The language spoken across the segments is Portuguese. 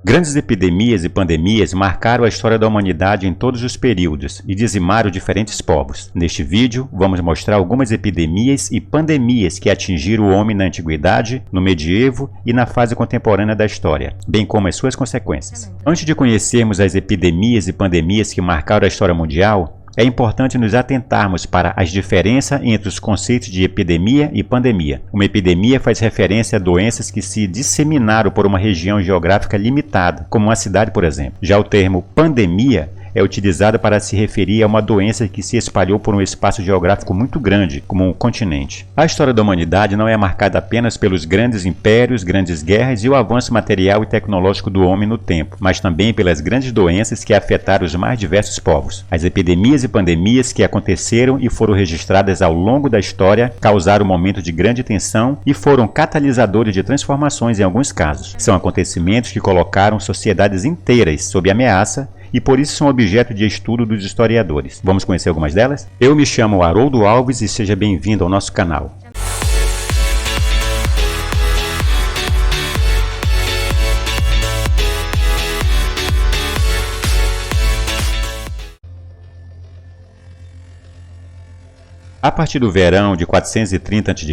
Grandes epidemias e pandemias marcaram a história da humanidade em todos os períodos e dizimaram diferentes povos. Neste vídeo, vamos mostrar algumas epidemias e pandemias que atingiram o homem na antiguidade, no medievo e na fase contemporânea da história, bem como as suas consequências. Antes de conhecermos as epidemias e pandemias que marcaram a história mundial, é importante nos atentarmos para as diferenças entre os conceitos de epidemia e pandemia. Uma epidemia faz referência a doenças que se disseminaram por uma região geográfica limitada, como uma cidade, por exemplo. Já o termo pandemia é utilizado para se referir a uma doença que se espalhou por um espaço geográfico muito grande, como um continente. A história da humanidade não é marcada apenas pelos grandes impérios, grandes guerras e o avanço material e tecnológico do homem no tempo, mas também pelas grandes doenças que afetaram os mais diversos povos. As epidemias e pandemias que aconteceram e foram registradas ao longo da história causaram um momento de grande tensão e foram catalisadores de transformações em alguns casos. São acontecimentos que colocaram sociedades inteiras sob ameaça e por isso são objeto de estudo dos historiadores. Vamos conhecer algumas delas? Eu me chamo Haroldo Alves e seja bem-vindo ao nosso canal. A partir do verão de 430 a.C.,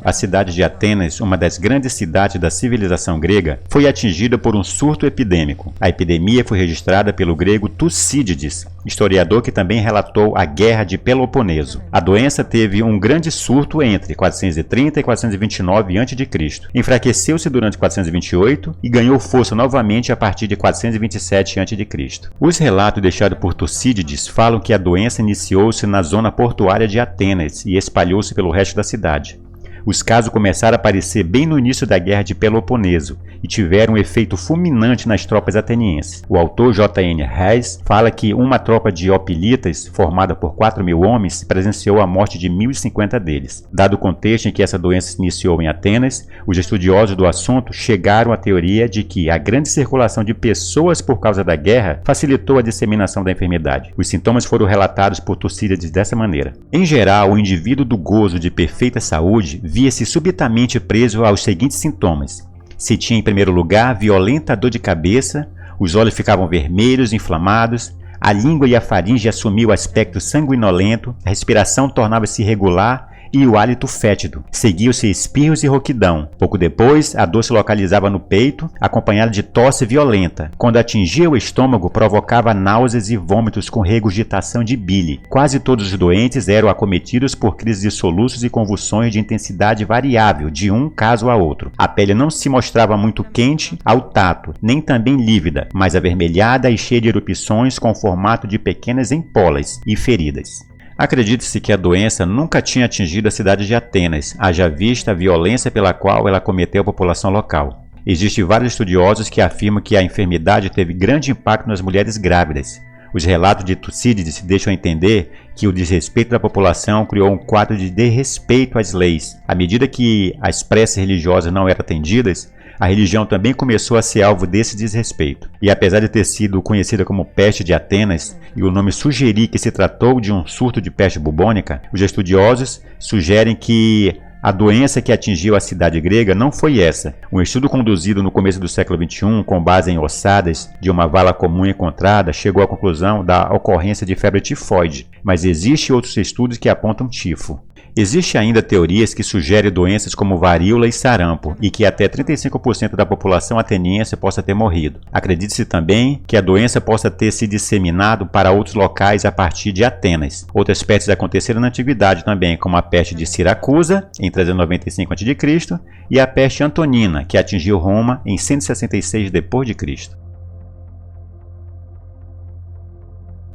a cidade de Atenas, uma das grandes cidades da civilização grega, foi atingida por um surto epidêmico. A epidemia foi registrada pelo grego Tucídides, historiador que também relatou a Guerra de Peloponeso. A doença teve um grande surto entre 430 e 429 a.C., enfraqueceu-se durante 428 e ganhou força novamente a partir de 427 a.C. Os relatos deixados por Tucídides falam que a doença iniciou-se na zona portuária de Atenas e espalhou-se pelo resto da cidade. Os casos começaram a aparecer bem no início da Guerra de Peloponeso e tiveram um efeito fulminante nas tropas atenienses. O autor J.N. Reis fala que uma tropa de hoplitas, formada por 4.000 homens, presenciou a morte de 1.050 deles. Dado o contexto em que essa doença se iniciou em Atenas, os estudiosos do assunto chegaram à teoria de que a grande circulação de pessoas por causa da guerra facilitou a disseminação da enfermidade. Os sintomas foram relatados por Tucídides dessa maneira. Em geral, o indivíduo do gozo de perfeita saúde via-se subitamente preso aos seguintes sintomas. Se tinha, em primeiro lugar, violenta dor de cabeça, os olhos ficavam vermelhos, inflamados, a língua e a faringe assumiam aspecto sanguinolento, a respiração tornava-se irregular e o hálito fétido. Seguiam-se espirros e rouquidão. Pouco depois, a dor se localizava no peito, acompanhada de tosse violenta. Quando atingia o estômago, provocava náuseas e vômitos com regurgitação de bile. Quase todos os doentes eram acometidos por crises de soluços e convulsões de intensidade variável, de um caso a outro. A pele não se mostrava muito quente ao tato, nem também lívida, mas avermelhada e cheia de erupções com formato de pequenas empolas e feridas. Acredita-se que a doença nunca tinha atingido a cidade de Atenas, haja vista a violência pela qual ela acometeu a população local. Existem vários estudiosos que afirmam que a enfermidade teve grande impacto nas mulheres grávidas. Os relatos de Tucídides deixam entender que o desrespeito da população criou um quadro de desrespeito às leis. À medida que as preces religiosas não eram atendidas, a religião também começou a ser alvo desse desrespeito. E apesar de ter sido conhecida como peste de Atenas, e o nome sugerir que se tratou de um surto de peste bubônica, os estudiosos sugerem que a doença que atingiu a cidade grega não foi essa. Um estudo conduzido no começo do século XXI, com base em ossadas de uma vala comum encontrada, chegou à conclusão da ocorrência de febre tifoide, mas existem outros estudos que apontam tifo. Existem ainda teorias que sugerem doenças como varíola e sarampo e que até 35% da população ateniense possa ter morrido. Acredita-se também que a doença possa ter se disseminado para outros locais a partir de Atenas. Outras pestes aconteceram na antiguidade também, como a peste de Siracusa, em 395 a.C., e a peste antonina, que atingiu Roma em 166 d.C.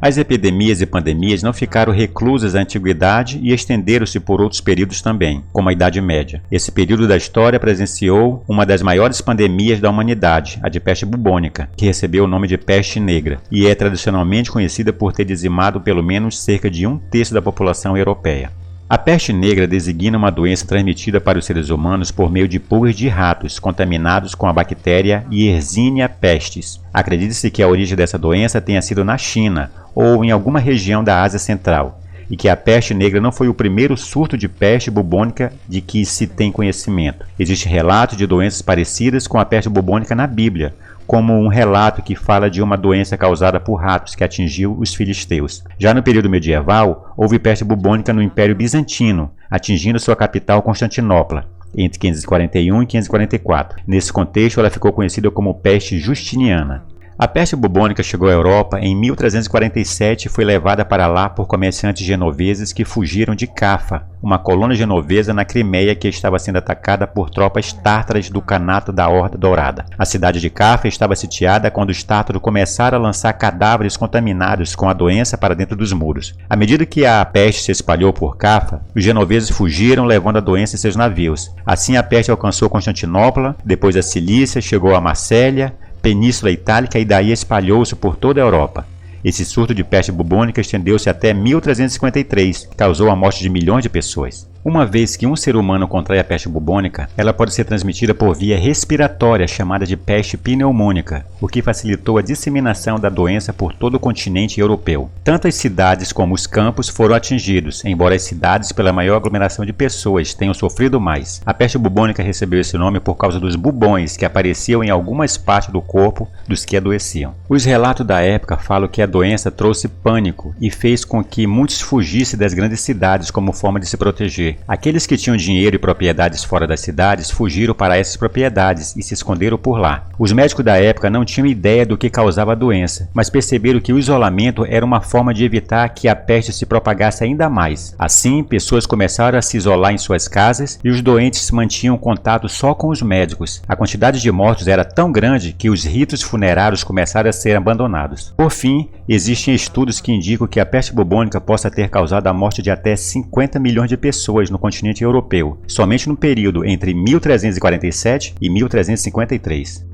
As epidemias e pandemias não ficaram reclusas à antiguidade e estenderam-se por outros períodos também, como a Idade Média. Esse período da história presenciou uma das maiores pandemias da humanidade, a de peste bubônica, que recebeu o nome de peste negra, e é tradicionalmente conhecida por ter dizimado pelo menos cerca de 1/3 da população europeia. A peste negra designa uma doença transmitida para os seres humanos por meio de pulgas de ratos contaminados com a bactéria Yersinia pestis. Acredita-se que a origem dessa doença tenha sido na China ou em alguma região da Ásia Central, e que a peste negra não foi o primeiro surto de peste bubônica de que se tem conhecimento. Existem relatos de doenças parecidas com a peste bubônica na Bíblia, como um relato que fala de uma doença causada por ratos que atingiu os filisteus. Já no período medieval, houve peste bubônica no Império Bizantino, atingindo sua capital Constantinopla, entre 541 e 544. Nesse contexto, ela ficou conhecida como peste justiniana. A peste bubônica chegou à Europa em 1347 e foi levada para lá por comerciantes genoveses que fugiram de Cafa, uma colônia genovesa na Crimeia que estava sendo atacada por tropas tártaras do Kanato da Horda Dourada. A cidade de Cafa estava sitiada quando os tártaros começaram a lançar cadáveres contaminados com a doença para dentro dos muros. À medida que a peste se espalhou por Cafa, os genoveses fugiram levando a doença em seus navios. Assim a peste alcançou Constantinopla, depois a Cilícia, chegou a Marsella, Península Itálica e daí espalhou-se por toda a Europa. Esse surto de peste bubônica estendeu-se até 1353, que causou a morte de milhões de pessoas. Uma vez que um ser humano contrai a peste bubônica, ela pode ser transmitida por via respiratória chamada de peste pneumônica, o que facilitou a disseminação da doença por todo o continente europeu. Tanto as cidades como os campos foram atingidos, embora as cidades, pela maior aglomeração de pessoas, tenham sofrido mais. A peste bubônica recebeu esse nome por causa dos bubões que apareciam em algumas partes do corpo dos que adoeciam. Os relatos da época falam que a doença trouxe pânico e fez com que muitos fugissem das grandes cidades como forma de se proteger. Aqueles que tinham dinheiro e propriedades fora das cidades fugiram para essas propriedades e se esconderam por lá. Os médicos da época não tinham ideia do que causava a doença, mas perceberam que o isolamento era uma forma de evitar que a peste se propagasse ainda mais. Assim, pessoas começaram a se isolar em suas casas e os doentes mantinham contato só com os médicos. A quantidade de mortos era tão grande que os ritos funerários começaram a ser abandonados. Por fim, existem estudos que indicam que a peste bubônica possa ter causado a morte de até 50 milhões de pessoas no continente europeu, somente no período entre 1347 e 1353.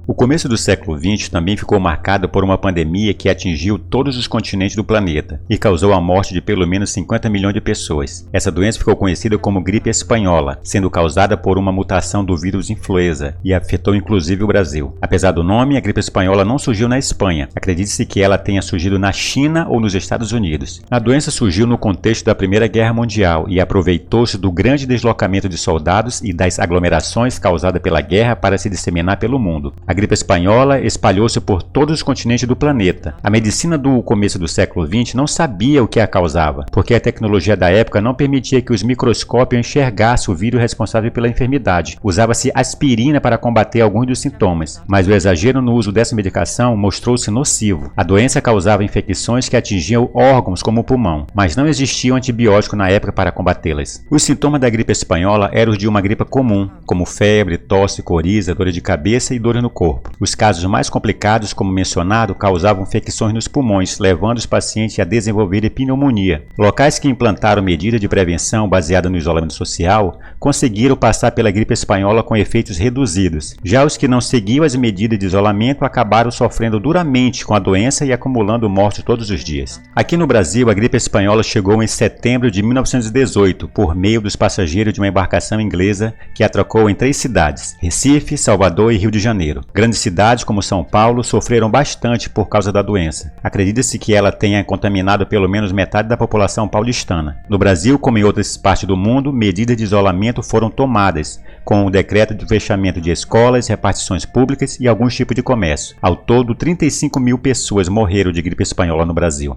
O começo do século XX também ficou marcado por uma pandemia que atingiu todos os continentes do planeta e causou a morte de pelo menos 50 milhões de pessoas. Essa doença ficou conhecida como gripe espanhola, sendo causada por uma mutação do vírus influenza e afetou inclusive o Brasil. Apesar do nome, a gripe espanhola não surgiu na Espanha. Acredite-se que ela tenha surgido na China ou nos Estados Unidos. A doença surgiu no contexto da Primeira Guerra Mundial e aproveitou-se do grande deslocamento de soldados e das aglomerações causadas pela guerra para se disseminar pelo mundo. A gripe espanhola espalhou-se por todos os continentes do planeta. A medicina do começo do século XX não sabia o que a causava, porque a tecnologia da época não permitia que os microscópios enxergassem o vírus responsável pela enfermidade. Usava-se aspirina para combater alguns dos sintomas, mas o exagero no uso dessa medicação mostrou-se nocivo. A doença causava infecções que atingiam órgãos como o pulmão, mas não existia um antibiótico na época para combatê-las. Os sintomas da gripe espanhola eram os de uma gripe comum, como febre, tosse, coriza, dor de cabeça e dor no corpo. Os casos mais complicados, como mencionado, causavam infecções nos pulmões, levando os pacientes a desenvolverem pneumonia. Locais que implantaram medidas de prevenção baseadas no isolamento social conseguiram passar pela gripe espanhola com efeitos reduzidos. Já os que não seguiam as medidas de isolamento acabaram sofrendo duramente com a doença e acumulando mortes todos os dias. Aqui no Brasil, a gripe espanhola chegou em setembro de 1918 por meio dos passageiros de uma embarcação inglesa que atracou em 3 cidades: Recife, Salvador e Rio de Janeiro. Grandes cidades como São Paulo sofreram bastante por causa da doença. Acredita-se que ela tenha contaminado pelo menos metade da população paulistana. No Brasil, como em outras partes do mundo, medidas de isolamento foram tomadas, com o decreto de fechamento de escolas, repartições públicas e alguns tipos de comércio. Ao todo, 35 mil pessoas morreram de gripe espanhola no Brasil.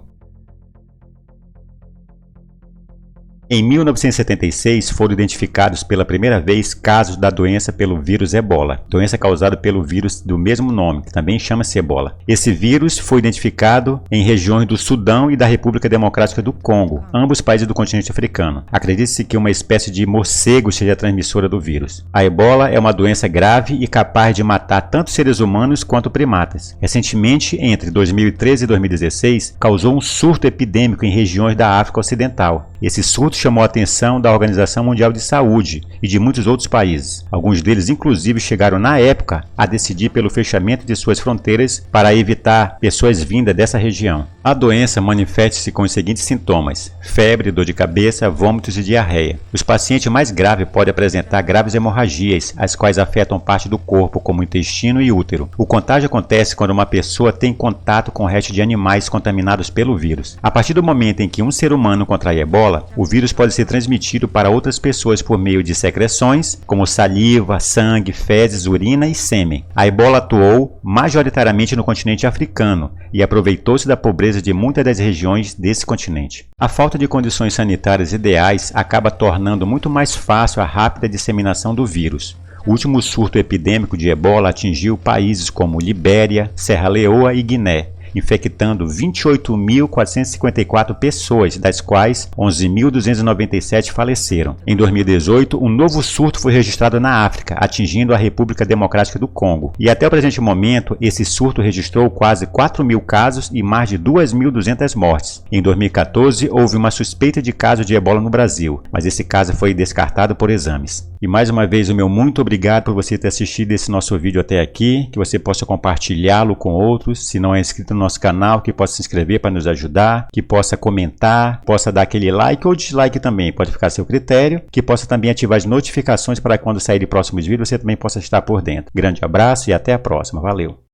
Em 1976, foram identificados pela primeira vez casos da doença pelo vírus Ebola, doença causada pelo vírus do mesmo nome, que também chama-se Ebola. Esse vírus foi identificado em regiões do Sudão e da República Democrática do Congo, ambos países do continente africano. Acredita-se que uma espécie de morcego seja a transmissora do vírus. A Ebola é uma doença grave e capaz de matar tanto seres humanos quanto primatas. Recentemente, entre 2013 e 2016, causou um surto epidêmico em regiões da África Ocidental. Esse surto chamou a atenção da Organização Mundial de Saúde e de muitos outros países. Alguns deles, inclusive, chegaram na época a decidir pelo fechamento de suas fronteiras para evitar pessoas vindas dessa região. A doença manifesta-se com os seguintes sintomas: febre, dor de cabeça, vômitos e diarreia. Os pacientes mais graves podem apresentar graves hemorragias, as quais afetam parte do corpo, como o intestino e útero. O contágio acontece quando uma pessoa tem contato com restos de animais contaminados pelo vírus. A partir do momento em que um ser humano contrai ebola, o vírus pode ser transmitido para outras pessoas por meio de secreções, como saliva, sangue, fezes, urina e sêmen. A ebola atuou majoritariamente no continente africano e aproveitou-se da pobreza de muitas das regiões desse continente. A falta de condições sanitárias ideais acaba tornando muito mais fácil a rápida disseminação do vírus. O último surto epidêmico de ebola atingiu países como Libéria, Serra Leoa e Guiné, infectando 28.454 pessoas, das quais 11.297 faleceram. Em 2018, um novo surto foi registrado na África, atingindo a República Democrática do Congo. E até o presente momento, esse surto registrou quase 4.000 casos e mais de 2.200 mortes. Em 2014, houve uma suspeita de caso de ebola no Brasil, mas esse caso foi descartado por exames. E mais uma vez, o meu muito obrigado por você ter assistido esse nosso vídeo até aqui, que você possa compartilhá-lo com outros, se não é inscrito no nosso canal, que possa se inscrever para nos ajudar, que possa comentar, possa dar aquele like ou dislike também, pode ficar a seu critério, que possa também ativar as notificações para quando sair de próximos vídeos você também possa estar por dentro. Grande abraço e até a próxima, valeu!